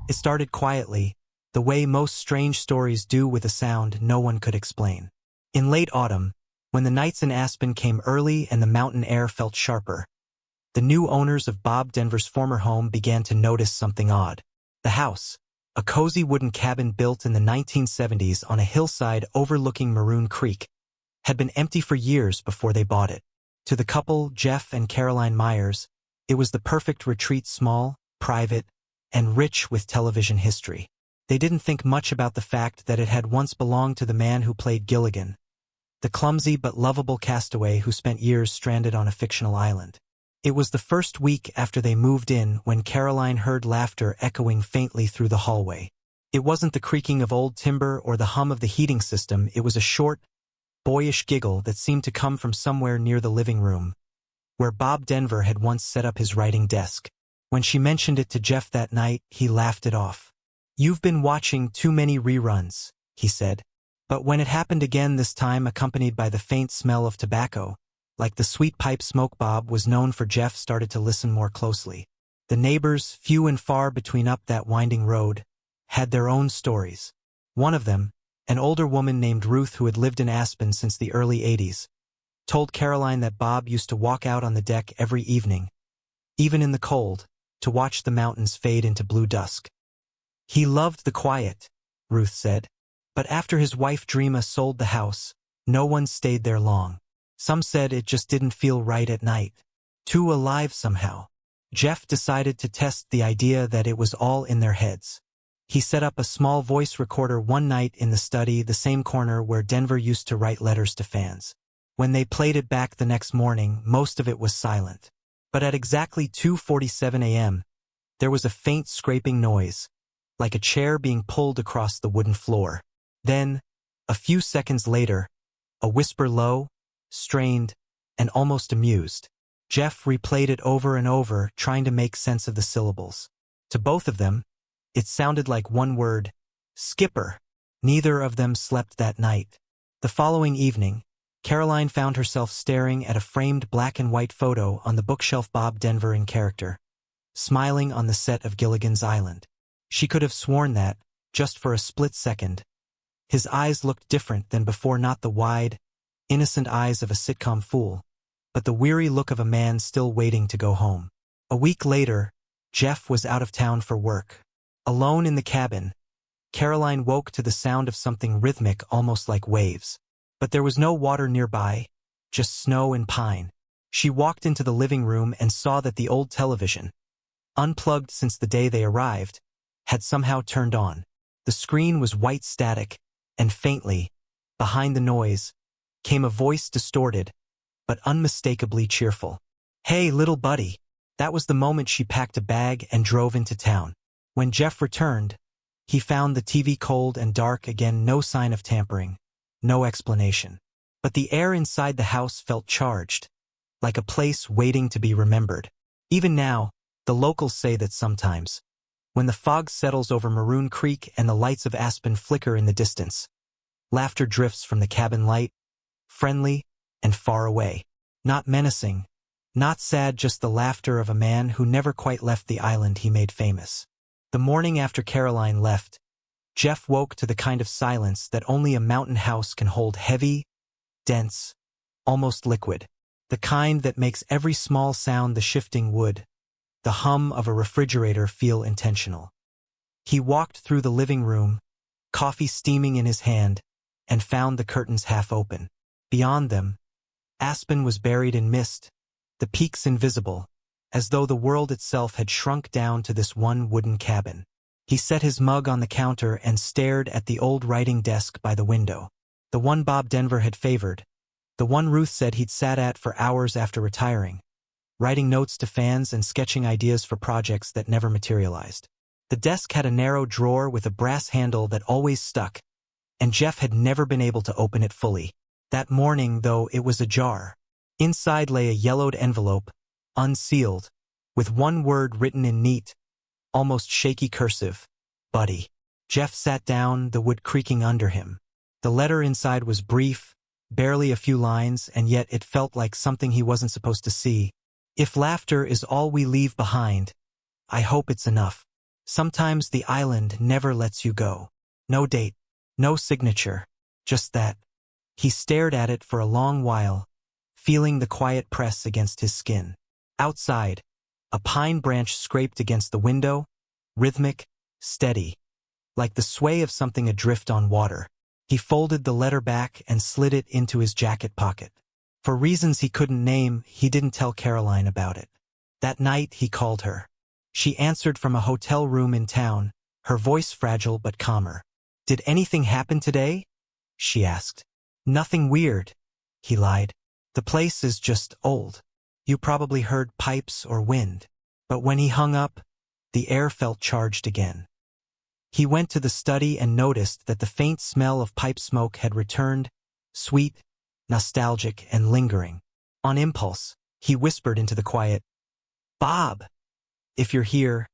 It started quietly, the way most strange stories do, with a sound no one could explain. In late autumn, when the nights in Aspen came early and the mountain air felt sharper, the new owners of Bob Denver's former home began to notice something odd. The house, a cozy wooden cabin built in the 1970s on a hillside overlooking Maroon Creek, had been empty for years before they bought it. To the couple, Jeff and Caroline Myers, it was the perfect retreat, small, private, and rich with television history. They didn't think much about the fact that it had once belonged to the man who played Gilligan, the clumsy but lovable castaway who spent years stranded on a fictional island. It was the first week after they moved in when Caroline heard laughter echoing faintly through the hallway. It wasn't the creaking of old timber or the hum of the heating system, it was a short, boyish giggle that seemed to come from somewhere near the living room, where Bob Denver had once set up his writing desk. When she mentioned it to Jeff that night, he laughed it off. "You've been watching too many reruns," he said. But when it happened again, this time accompanied by the faint smell of tobacco, like the sweet pipe smoke Bob was known for, Jeff started to listen more closely. The neighbors, few and far between up that winding road, had their own stories. One of them, an older woman named Ruth who had lived in Aspen since the early 80s, told Caroline that Bob used to walk out on the deck every evening, even in the cold, to watch the mountains fade into blue dusk. "He loved the quiet," Ruth said. "But after his wife Dreama sold the house, no one stayed there long. Some said it just didn't feel right at night. Too alive somehow." Jeff decided to test the idea that it was all in their heads. He set up a small voice recorder one night in the study, the same corner where Denver used to write letters to fans. When they played it back the next morning, most of it was silent. But at exactly 2:47 a.m., there was a faint scraping noise, like a chair being pulled across the wooden floor. Then, a few seconds later, a whisper, low, strained, and almost amused. Jeff replayed it over and over, trying to make sense of the syllables. To both of them, it sounded like one word: Skipper. Neither of them slept that night. The following evening, Caroline found herself staring at a framed black and white photo on the bookshelf, Bob Denver in character, smiling on the set of Gilligan's Island. She could have sworn that, just for a split second, his eyes looked different than before, not the wide, innocent eyes of a sitcom fool, but the weary look of a man still waiting to go home. A week later, Jeff was out of town for work. Alone in the cabin, Caroline woke to the sound of something rhythmic, almost like waves. But there was no water nearby, just snow and pine. She walked into the living room and saw that the old television, unplugged since the day they arrived, had somehow turned on. The screen was white static, and faintly, behind the noise, came a voice, distorted, but unmistakably cheerful. "Hey, little buddy." That was the moment she packed a bag and drove into town. When Jeff returned, he found the TV cold and dark again, no sign of tampering, no explanation. But the air inside the house felt charged, like a place waiting to be remembered. Even now, the locals say that sometimes, when the fog settles over Maroon Creek and the lights of Aspen flicker in the distance, laughter drifts from the cabin, light, friendly, and far away. Not menacing, not sad, just the laughter of a man who never quite left the island he made famous. The morning after Caroline left, Jeff woke to the kind of silence that only a mountain house can hold, heavy, dense, almost liquid. The kind that makes every small sound, the shifting wood, the hum of a refrigerator, feel intentional. He walked through the living room, coffee steaming in his hand, and found the curtains half open. Beyond them, Aspen was buried in mist, the peaks invisible, as though the world itself had shrunk down to this one wooden cabin. He set his mug on the counter and stared at the old writing desk by the window. The one Bob Denver had favored, the one Ruth said he'd sat at for hours after retiring, writing notes to fans and sketching ideas for projects that never materialized. The desk had a narrow drawer with a brass handle that always stuck, and Jeff had never been able to open it fully. That morning, though, it was ajar. Inside lay a yellowed envelope, unsealed, with one word written in neat, almost shaky cursive: Buddy. Jeff sat down, the wood creaking under him. The letter inside was brief, barely a few lines, and yet it felt like something he wasn't supposed to see. "If laughter is all we leave behind, I hope it's enough." Sometimes the island never lets you go. No date, no signature, just that. He stared at it for a long while, feeling the quiet press against his skin. Outside, a pine branch scraped against the window, rhythmic, steady, like the sway of something adrift on water. He folded the letter back and slid it into his jacket pocket. For reasons he couldn't name, he didn't tell Caroline about it. That night he called her. She answered from a hotel room in town, her voice fragile but calmer. "Did anything happen today?" she asked. "Nothing weird," he lied. "The place is just old. You probably heard pipes or wind." But when he hung up, the air felt charged again. He went to the study and noticed that the faint smell of pipe smoke had returned, sweet, nostalgic, and lingering. On impulse, he whispered into the quiet, "Bob, if you're here,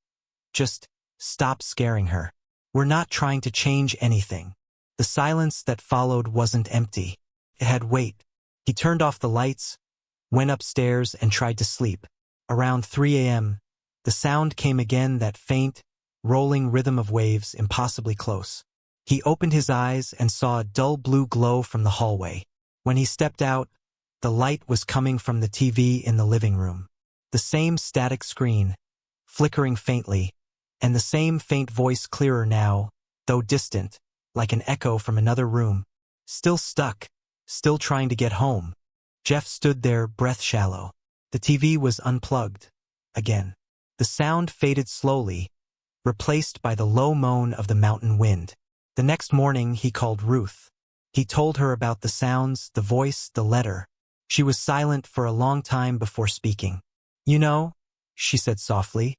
just stop scaring her. We're not trying to change anything." The silence that followed wasn't empty. It had weight. He turned off the lights, went upstairs, and tried to sleep. Around 3 a.m., the sound came again, that faint, rolling rhythm of waves impossibly close. He opened his eyes and saw a dull blue glow from the hallway. When he stepped out, the light was coming from the TV in the living room. The same static screen, flickering faintly, and the same faint voice, clearer now, though distant, like an echo from another room. Still stuck, still trying to get home. Jeff stood there, breath shallow. The TV was unplugged. Again. The sound faded slowly, replaced by the low moan of the mountain wind. The next morning he called Ruth. He told her about the sounds, the voice, the letter. She was silent for a long time before speaking. "You know," she said softly,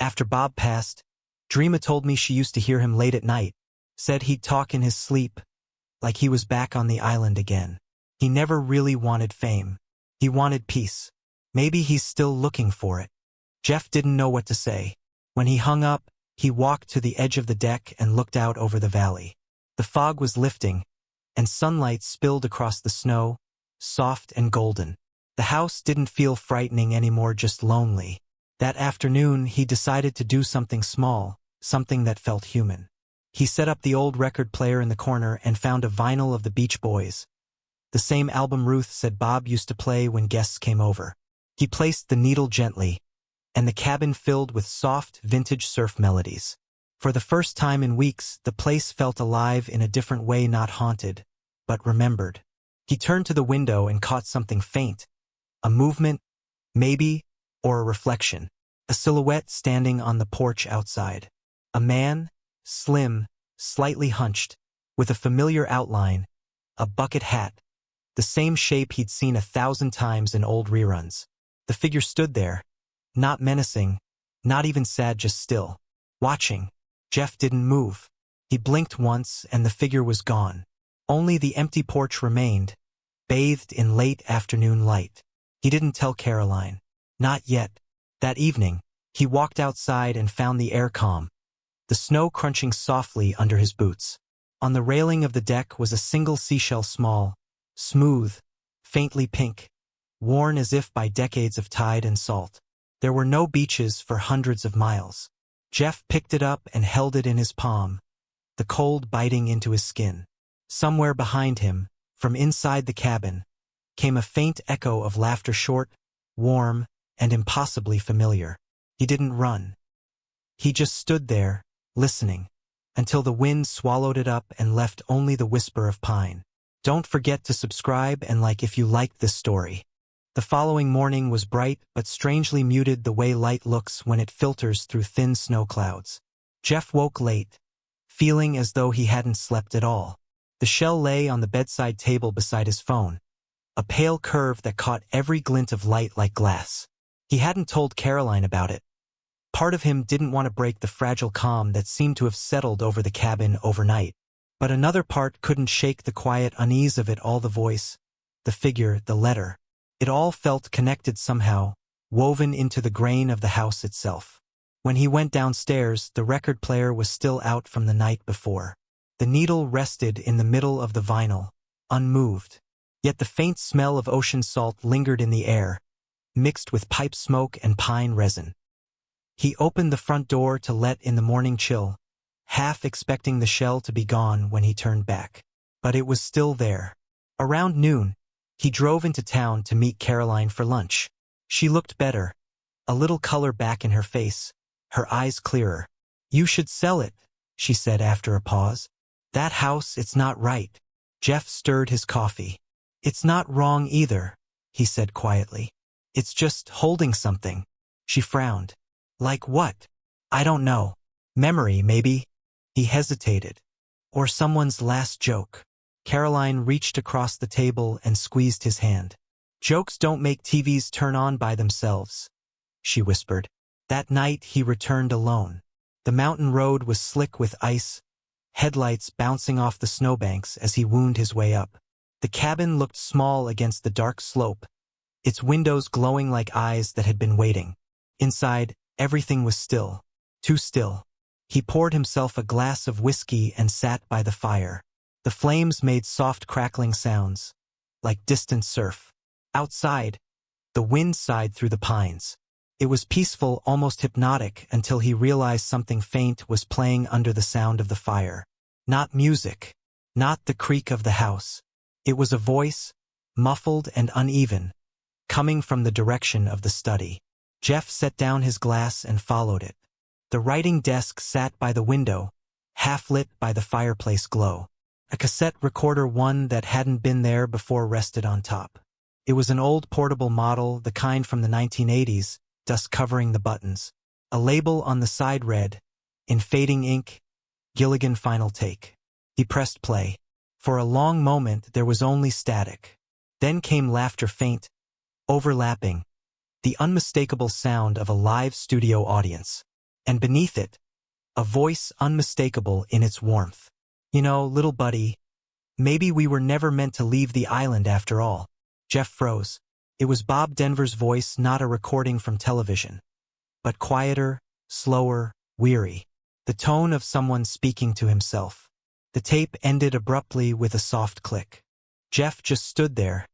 "after Bob passed, Dreama told me she used to hear him late at night. Said he'd talk in his sleep, like he was back on the island again. He never really wanted fame. He wanted peace. Maybe he's still looking for it." Jeff didn't know what to say. When he hung up, he walked to the edge of the deck and looked out over the valley. The fog was lifting, and sunlight spilled across the snow, soft and golden. The house didn't feel frightening anymore, just lonely. That afternoon, he decided to do something small, something that felt human. He set up the old record player in the corner and found a vinyl of the Beach Boys, the same album Ruth said Bob used to play when guests came over. He placed the needle gently, and the cabin filled with soft, vintage surf melodies. For the first time in weeks, the place felt alive in a different way, not haunted, but remembered. He turned to the window and caught something faint. A movement, maybe, or a reflection. A silhouette standing on the porch outside. A man, slim, slightly hunched, with a familiar outline, a bucket hat, the same shape he'd seen 1,000 times in old reruns. The figure stood there, not menacing, not even sad, just still, watching. Jeff didn't move. He blinked once and the figure was gone. Only the empty porch remained, bathed in late afternoon light. He didn't tell Caroline. Not yet. That evening, he walked outside and found the air calm, the snow crunching softly under his boots. On the railing of the deck was a single seashell, small, smooth, faintly pink, worn as if by decades of tide and salt. There were no beaches for hundreds of miles. Jeff picked it up and held it in his palm, the cold biting into his skin. Somewhere behind him, from inside the cabin, came a faint echo of laughter, short, warm, and impossibly familiar. He didn't run. He just stood there, listening, until the wind swallowed it up and left only the whisper of pine. Don't forget to subscribe and like if you liked this story. The following morning was bright but strangely muted, the way light looks when it filters through thin snow clouds. Jeff woke late, feeling as though he hadn't slept at all. The shell lay on the bedside table beside his phone, a pale curve that caught every glint of light like glass. He hadn't told Caroline about it. Part of him didn't want to break the fragile calm that seemed to have settled over the cabin overnight. But another part couldn't shake the quiet unease of it all, the voice, the figure, the letter. It all felt connected somehow, woven into the grain of the house itself. When he went downstairs, the record player was still out from the night before. The needle rested in the middle of the vinyl, unmoved. Yet the faint smell of ocean salt lingered in the air, mixed with pipe smoke and pine resin. He opened the front door to let in the morning chill, half expecting the shell to be gone when he turned back. But it was still there. Around noon, he drove into town to meet Caroline for lunch. She looked better, a little color back in her face, her eyes clearer. "You should sell it," she said after a pause. "That house, it's not right." Jeff stirred his coffee. "It's not wrong either," he said quietly. "It's just holding something." She frowned. "Like what?" "I don't know. Memory, maybe." He hesitated. "Or someone's last joke." Caroline reached across the table and squeezed his hand. "Jokes don't make TVs turn on by themselves," she whispered. That night he returned alone. The mountain road was slick with ice, headlights bouncing off the snowbanks as he wound his way up. The cabin looked small against the dark slope, its windows glowing like eyes that had been waiting. Inside, everything was still, too still. He poured himself a glass of whiskey and sat by the fire. The flames made soft crackling sounds, like distant surf. Outside, the wind sighed through the pines. It was peaceful, almost hypnotic, until he realized something faint was playing under the sound of the fire. Not music, not the creak of the house. It was a voice, muffled and uneven, coming from the direction of the study. Jeff set down his glass and followed it. The writing desk sat by the window, half lit by the fireplace glow. A cassette recorder, one that hadn't been there before, rested on top. It was an old portable model, the kind from the 1980s, dust covering the buttons. A label on the side read, in fading ink, "Gilligan Final Take." He pressed play. For a long moment there was only static. Then came laughter, faint, overlapping, the unmistakable sound of a live studio audience. And beneath it, a voice unmistakable in its warmth. "You know, little buddy, maybe we were never meant to leave the island after all." Jeff froze. It was Bob Denver's voice, not a recording from television. But quieter, slower, weary. The tone of someone speaking to himself. The tape ended abruptly with a soft click. Jeff just stood there,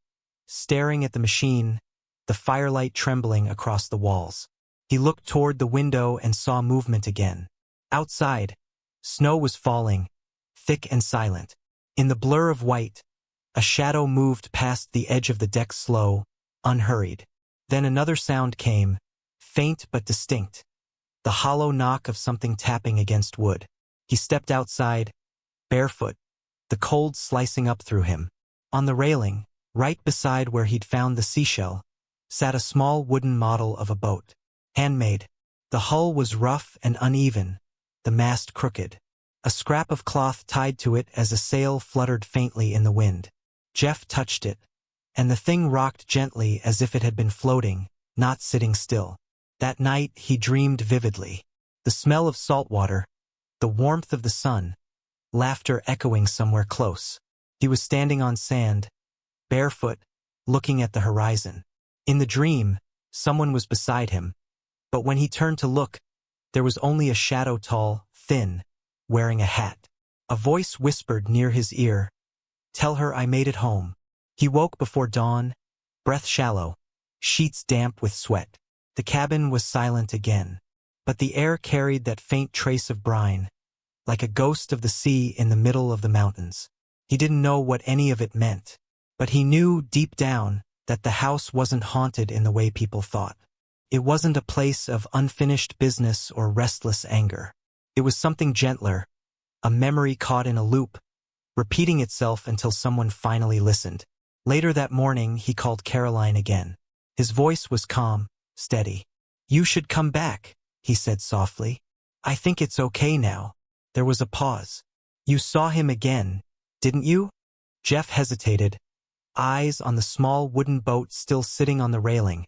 staring at the machine, the firelight trembling across the walls. He looked toward the window and saw movement again. Outside, snow was falling, thick and silent. In the blur of white, a shadow moved past the edge of the deck, slow, unhurried. Then another sound came, faint but distinct, the hollow knock of something tapping against wood. He stepped outside, barefoot, the cold slicing up through him. On the railing, right beside where he'd found the seashell, sat a small wooden model of a boat. Handmade. The hull was rough and uneven, the mast crooked. A scrap of cloth tied to it as a sail fluttered faintly in the wind. Jeff touched it, and the thing rocked gently as if it had been floating, not sitting still. That night he dreamed vividly. The smell of salt water, the warmth of the sun, laughter echoing somewhere close. He was standing on sand, barefoot, looking at the horizon. In the dream, someone was beside him, but when he turned to look, there was only a shadow, tall, thin, wearing a hat. A voice whispered near his ear, "Tell her I made it home." He woke before dawn, breath shallow, sheets damp with sweat. The cabin was silent again, but the air carried that faint trace of brine, like a ghost of the sea in the middle of the mountains. He didn't know what any of it meant, but he knew deep down that the house wasn't haunted in the way people thought. It wasn't a place of unfinished business or restless anger. It was something gentler, a memory caught in a loop, repeating itself until someone finally listened. Later that morning, he called Caroline again. His voice was calm, steady. "You should come back," he said softly. "I think it's okay now." There was a pause. "You saw him again, didn't you?" Jeff hesitated, eyes on the small wooden boat still sitting on the railing,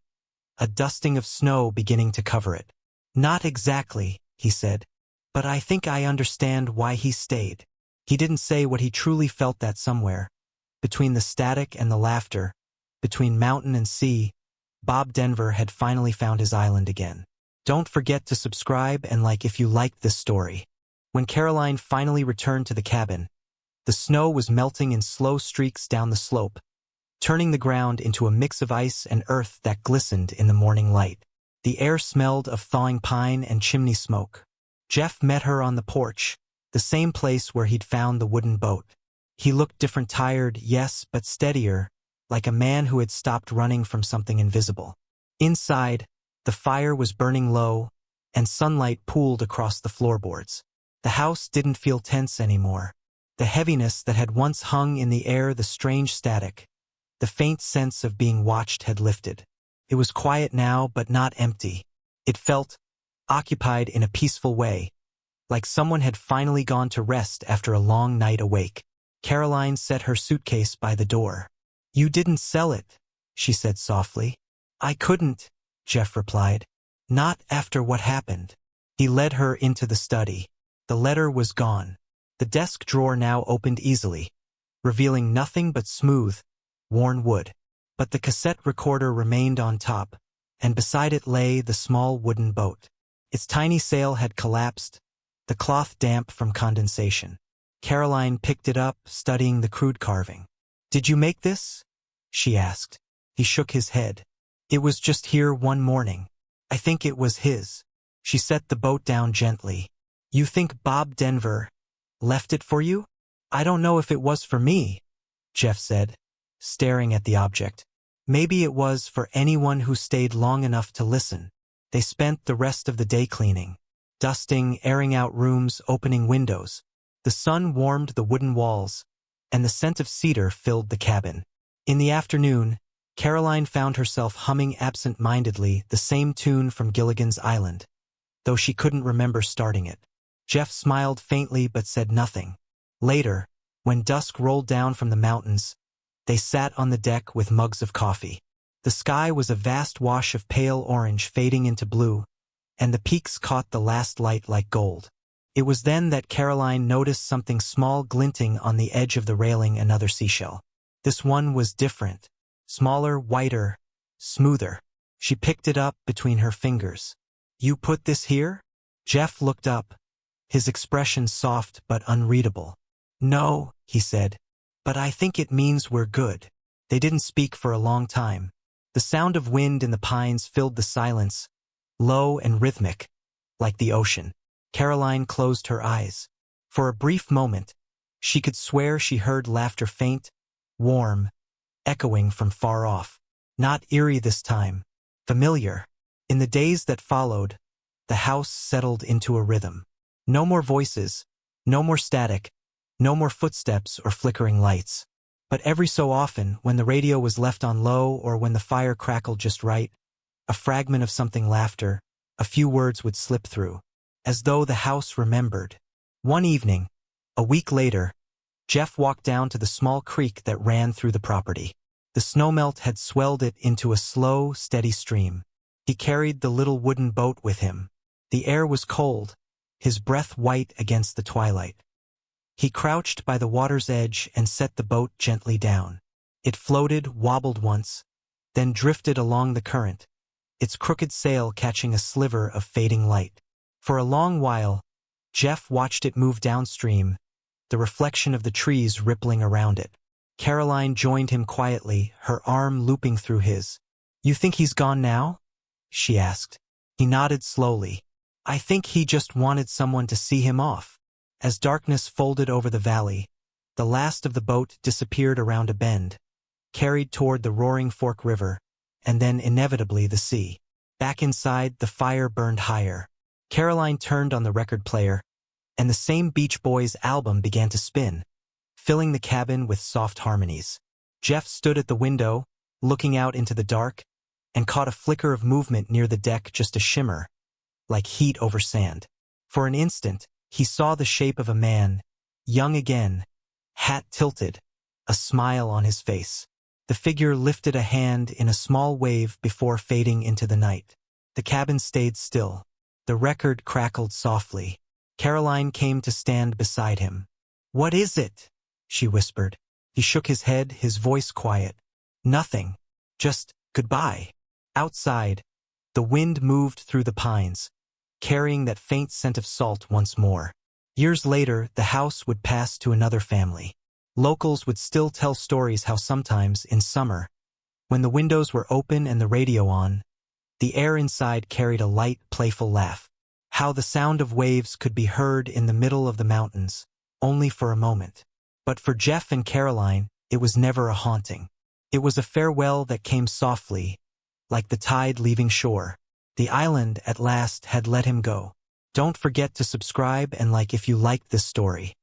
a dusting of snow beginning to cover it. "Not exactly," he said, "but I think I understand why he stayed." He didn't say what he truly felt, that somewhere, between the static and the laughter, between mountain and sea, Bob Denver had finally found his island again. Don't forget to subscribe and like if you liked this story. When Caroline finally returned to the cabin, the snow was melting in slow streaks down the slope, turning the ground into a mix of ice and earth that glistened in the morning light. The air smelled of thawing pine and chimney smoke. Jeff met her on the porch, the same place where he'd found the wooden boat. He looked different, tired, yes, but steadier, like a man who had stopped running from something invisible. Inside, the fire was burning low, and sunlight pooled across the floorboards. The house didn't feel tense anymore. The heaviness that had once hung in the air, the strange static, the faint sense of being watched had lifted. It was quiet now, but not empty. It felt occupied in a peaceful way, like someone had finally gone to rest after a long night awake. Caroline set her suitcase by the door. "You didn't sell it," she said softly. "I couldn't," Jeff replied. "Not after what happened." He led her into the study. The letter was gone. The desk drawer now opened easily, revealing nothing but smooth, worn wood. But the cassette recorder remained on top, and beside it lay the small wooden boat. Its tiny sail had collapsed, the cloth damp from condensation. Caroline picked it up, studying the crude carving. "Did you make this?" she asked. He shook his head. "It was just here one morning. I think it was his." She set the boat down gently. "You think Bob Denver left it for you?" "I don't know if it was for me," Jeff said, staring at the object. "Maybe it was for anyone who stayed long enough to listen." They spent the rest of the day cleaning, dusting, airing out rooms, opening windows. The sun warmed the wooden walls, and the scent of cedar filled the cabin. In the afternoon, Caroline found herself humming absent-mindedly the same tune from Gilligan's Island, though she couldn't remember starting it. Jeff smiled faintly but said nothing. Later, when dusk rolled down from the mountains, they sat on the deck with mugs of coffee. The sky was a vast wash of pale orange fading into blue, and the peaks caught the last light like gold. It was then that Caroline noticed something small glinting on the edge of the railing, another seashell. This one was different, smaller, whiter, smoother. She picked it up between her fingers. "You put this here?" Jeff looked up, his expression soft but unreadable. "No," he said, "but I think it means we're good." They didn't speak for a long time. The sound of wind in the pines filled the silence, low and rhythmic, like the ocean. Caroline closed her eyes. For a brief moment, she could swear she heard laughter, faint, warm, echoing from far off. Not eerie this time, familiar. In the days that followed, the house settled into a rhythm. No more voices, no more static, no more footsteps or flickering lights. But every so often, when the radio was left on low or when the fire crackled just right, a fragment of something, laughter, a few words would slip through, as though the house remembered. One evening, a week later, Jeff walked down to the small creek that ran through the property. The snowmelt had swelled it into a slow, steady stream. He carried the little wooden boat with him. The air was cold, his breath white against the twilight. He crouched by the water's edge and set the boat gently down. It floated, wobbled once, then drifted along the current, its crooked sail catching a sliver of fading light. For a long while, Jeff watched it move downstream, the reflection of the trees rippling around it. Caroline joined him quietly, her arm looping through his. "You think he's gone now?" she asked. He nodded slowly. "I think he just wanted someone to see him off." As darkness folded over the valley, the last of the boat disappeared around a bend, carried toward the roaring Fork River, and then inevitably the sea. Back inside, the fire burned higher. Caroline turned on the record player, and the same Beach Boys album began to spin, filling the cabin with soft harmonies. Jeff stood at the window, looking out into the dark, and caught a flicker of movement near the deck, just a shimmer, like heat over sand. For an instant, he saw the shape of a man, young again, hat tilted, a smile on his face. The figure lifted a hand in a small wave before fading into the night. The cabin stayed still. The record crackled softly. Caroline came to stand beside him. "What is it?" she whispered. He shook his head, his voice quiet. "Nothing. Just goodbye." Outside, the wind moved through the pines, carrying that faint scent of salt once more. Years later, the house would pass to another family. Locals would still tell stories how sometimes, in summer, when the windows were open and the radio on, The air inside carried a light, playful laugh. How the sound of waves could be heard in the middle of the mountains, only for a moment. But for Jeff and Caroline, it was never a haunting. It was a farewell that came softly, like the tide leaving shore. The island, at last, had let him go. Don't forget to subscribe and like if you liked this story.